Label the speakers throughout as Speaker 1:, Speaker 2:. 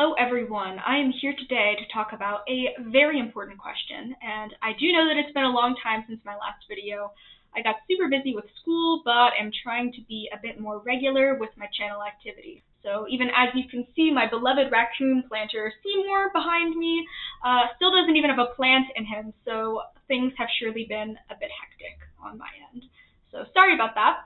Speaker 1: Hello everyone, I am here today to talk about a very important question, and I do know that it's been a long time since my last video. I got super busy with school, but am trying to be a bit more regular with my channel activity. So even as you can see, my beloved raccoon planter Seymour behind me still doesn't even have a plant in him, so things have surely been a bit hectic on my end. So sorry about that.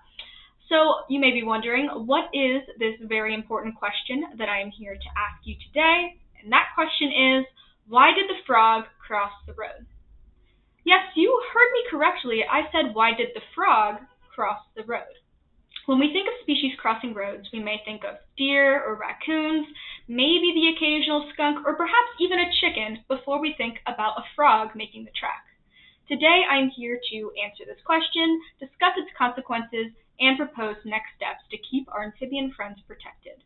Speaker 1: So you may be wondering, what is this very important question that I am here to ask you today? And that question is, why did the frog cross the road? Yes, you heard me correctly. I said, why did the frog cross the road? When we think of species crossing roads, we may think of deer or raccoons, maybe the occasional skunk, or perhaps even a chicken before we think about a frog making the trek. Today, I'm here to answer this question, discuss its consequences, and propose next steps to keep our amphibian friends protected.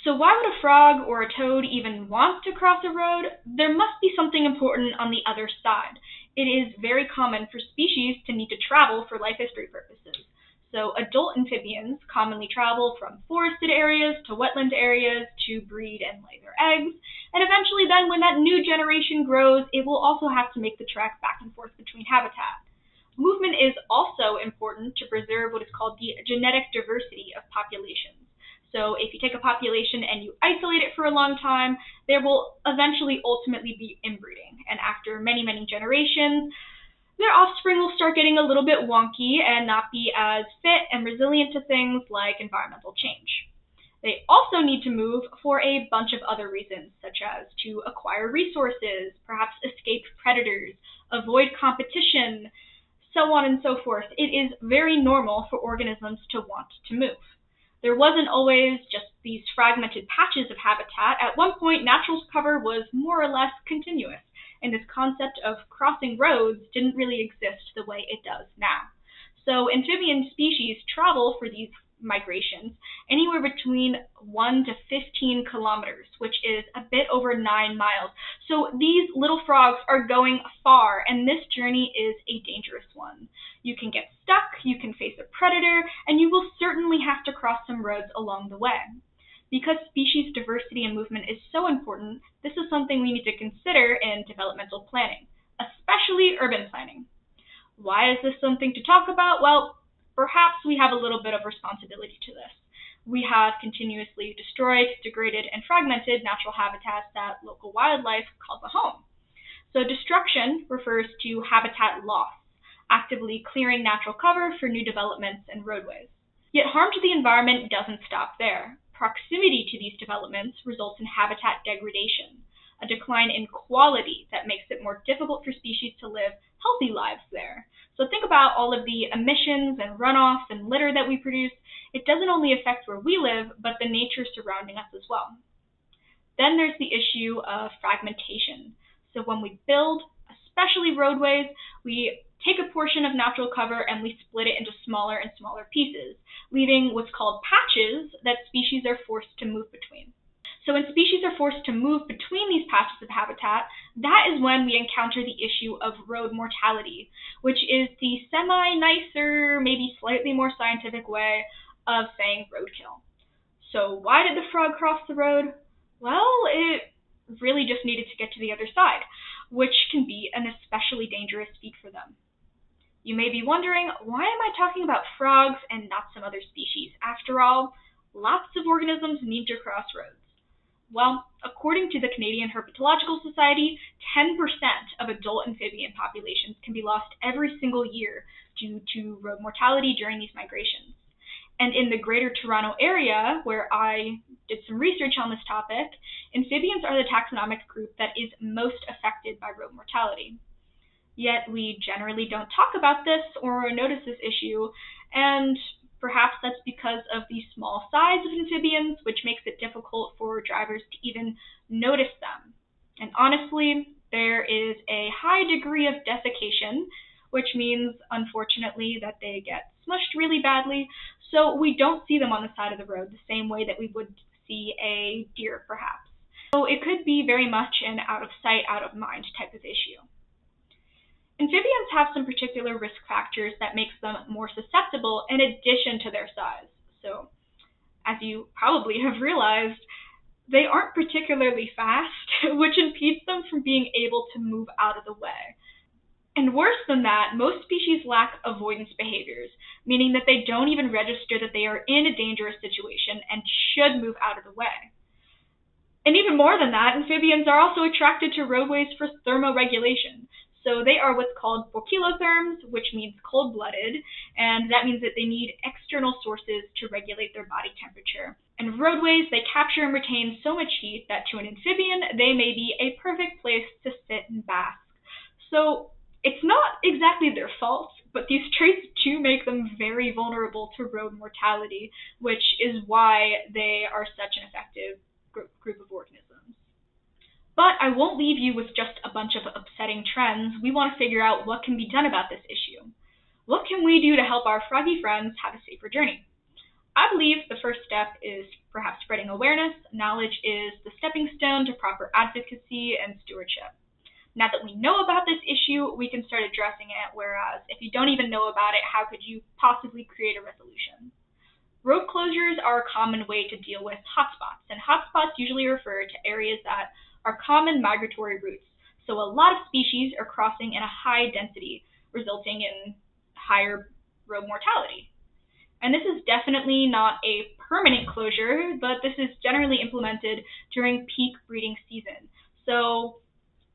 Speaker 1: So why would a frog or a toad even want to cross a road? There must be something important on the other side. It is very common for species to need to travel for life history purposes. So adult amphibians commonly travel from forested areas to wetland areas to breed and lay their eggs. And eventually then when that new generation grows, it will also have to make the trek back and forth between habitat. Movement is also important to preserve what is called the genetic diversity of populations. So if you take a population and you isolate it for a long time, there will eventually ultimately be inbreeding. And after many, many generations, their offspring will start getting a little bit wonky and not be as fit and resilient to things like environmental change. They also need to move for a bunch of other reasons, such as to acquire resources, perhaps escape predators, avoid competition, so on and so forth. It is very normal for organisms to want to move. There wasn't always just these fragmented patches of habitat. At one point, natural cover was more or less continuous, and this concept of crossing roads didn't really exist the way it does now. So amphibian species travel for these migrations anywhere between 1 to 15 kilometers, which is a bit over 9 miles. So these little frogs are going far, and this journey is a dangerous one. You can get stuck, you can face a predator, and you will certainly have to cross some roads along the way. Because species diversity and movement is so important, this is something we need to consider in developmental planning, especially urban planning. Why is this something to talk about? Well, perhaps we have a little bit of responsibility to this. We have continuously destroyed, degraded, and fragmented natural habitats that local wildlife calls a home. So destruction refers to habitat loss, actively clearing natural cover for new developments and roadways. Yet harm to the environment doesn't stop there. Proximity to these developments results in habitat degradation, a decline in quality that makes it more difficult for species to live healthy lives there. So think about all of the emissions and runoff and litter that we produce. It doesn't only affect where we live, but the nature surrounding us as well. Then there's the issue of fragmentation. So when we build, especially roadways, we take a portion of natural cover and we split it into smaller and smaller pieces, leaving what's called patches that species are forced to move between. So when species are forced to move between these patches of habitat, that is when we encounter the issue of road mortality, which is the semi-nicer, maybe slightly more scientific way of saying roadkill. So why did the frog cross the road? Well, it really just needed to get to the other side, which can be an especially dangerous feat for them. You may be wondering, why am I talking about frogs and not some other species? After all, lots of organisms need to cross roads. Well, according to the Canadian Herpetological Society, 10% of adult amphibian populations can be lost every single year due to road mortality during these migrations. And in the Greater Toronto Area, where I did some research on this topic, amphibians are the taxonomic group that is most affected by road mortality. Yet we generally don't talk about this or notice this issue, and perhaps that's because of the small size of amphibians, which makes it difficult for drivers to even notice them. And honestly, there is a high degree of desiccation, which means, unfortunately, that they get smushed really badly, so we don't see them on the side of the road the same way that we would see a deer, perhaps. So it could be very much an out-of-sight, out-of-mind type of issue. Amphibians have some particular risk factors that makes them more susceptible in addition to their size. So, as you probably have realized, They aren't particularly fast, which impedes them from being able to move out of the way. And worse than that, most species lack avoidance behaviors, meaning that they don't even register that they are in a dangerous situation and should move out of the way. And even more than that, amphibians are also attracted to roadways for thermoregulation. So they are what's called poikilotherms, which means cold-blooded, and that means that they need external sources to regulate their body temperature. And roadways, they capture and retain so much heat that to an amphibian, they may be a perfect place to sit and bask. So it's not exactly their fault, but these traits do make them very vulnerable to road mortality, which is why they are such an effective group of organisms. But I won't leave you with just a bunch of upsetting trends. We want to figure out what can be done about this issue. What can we do to help our froggy friends have a safer journey? I believe the first step is perhaps spreading awareness. Knowledge is the stepping stone to proper advocacy and stewardship. Now that we know about this issue, we can start addressing it, whereas if you don't even know about it, how could you possibly create a resolution? Road closures are a common way to deal with hotspots, and hotspots usually refer to areas that are common migratory routes. So a lot of species are crossing in a high density, resulting in higher road mortality. And this is definitely not a permanent closure, but this is generally implemented during peak breeding season. So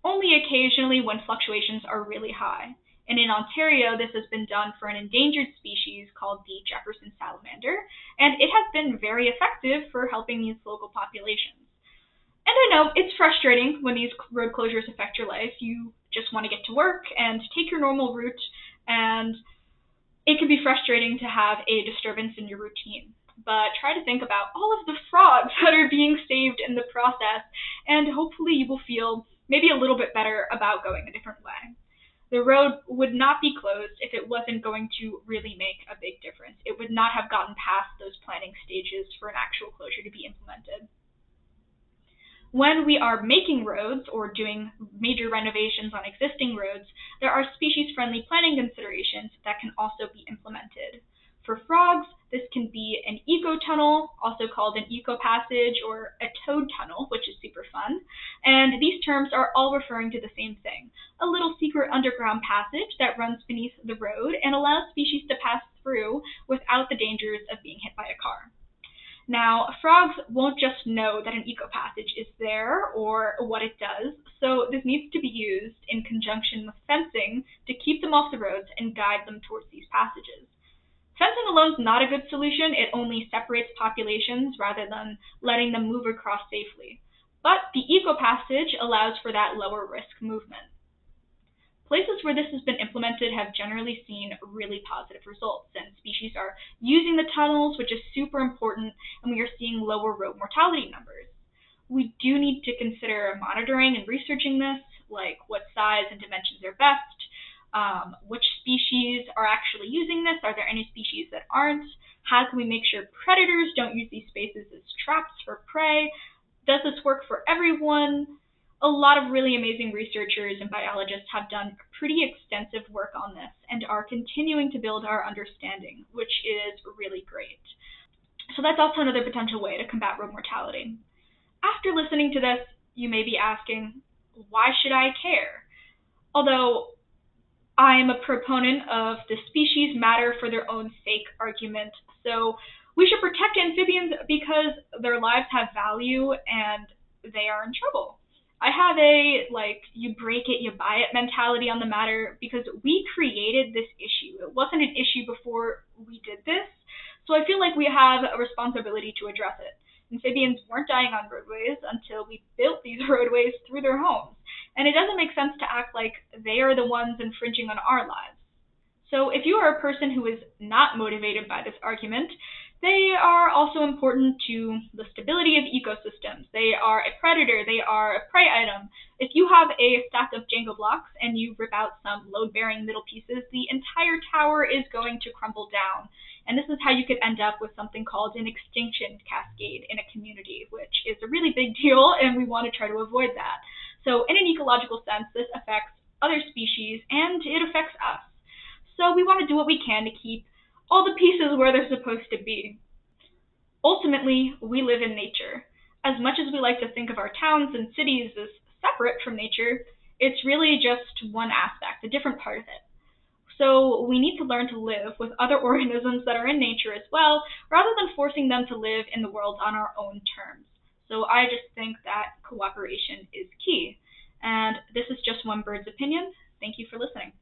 Speaker 1: only occasionally when fluctuations are really high. And in Ontario, this has been done for an endangered species called the Jefferson salamander, and it has been very effective for helping these local populations. And I know it's frustrating when these road closures affect your life. You just want to get to work and take your normal route, and it can be frustrating to have a disturbance in your routine. But try to think about all of the frogs that are being saved in the process, and hopefully you will feel maybe a little bit better about going a different way. The road would not be closed if it wasn't going to really make a big difference. It would not have gotten past those planning stages for an actual closure to be implemented. When we are making roads or doing major renovations on existing roads, there are species-friendly planning considerations that can also be implemented. For frogs, this can be an eco-tunnel, also called an eco-passage, or a toad tunnel, which is super fun. And these terms are all referring to the same thing, a little secret underground passage that runs beneath the road and allows species to pass through without the dangers of being hit by a car. Now, frogs won't just know that an eco-passage is there or what it does, so this needs to be used in conjunction with fencing to keep them off the roads and guide them towards these passages. Fencing alone is not a good solution. It only separates populations rather than letting them move across safely. But the eco-passage allows for that lower risk movement. Places where this has been implemented have generally seen really positive results, and species are using the tunnels, which is super important, and we are seeing lower road mortality numbers. We do need to consider monitoring and researching this, like what size and dimensions are best, which species are actually using this, are there any species that aren't, how can we make sure predators don't use these spaces as traps for prey, does this work for everyone? A lot of really amazing researchers and biologists have done pretty extensive work on this and are continuing to build our understanding, which is really great. So that's also another potential way to combat road mortality. After listening to this, you may be asking, why should I care? Although I am a proponent of the species matter for their own sake argument, so we should protect amphibians because their lives have value and they are in trouble. I have a, you break it, you buy it mentality on the matter because we created this issue. It wasn't an issue before we did this, so I feel like we have a responsibility to address it. Amphibians weren't dying on roadways until we built these roadways through their homes, and it doesn't make sense to act like they are the ones infringing on our lives. So if you are a person who is not motivated by this argument, they are also important to the stability of ecosystems. They are a predator, they are a prey item. If you have a stack of Jenga blocks and you rip out some load-bearing middle pieces, the entire tower is going to crumble down. And this is how you could end up with something called an extinction cascade in a community, which is a really big deal, and we want to try to avoid that. So in an ecological sense, this affects other species, and it affects us. So we want to do what we can to keep all the pieces where they're supposed to be. Ultimately, we live in nature. as much as we like to think of our towns and cities as separate from nature, it's really just one aspect, a different part of it. So we need to learn to live with other organisms that are in nature as well, rather than forcing them to live in the world on our own terms. So I just think that cooperation is key. And this is just one bird's opinion. Thank you for listening.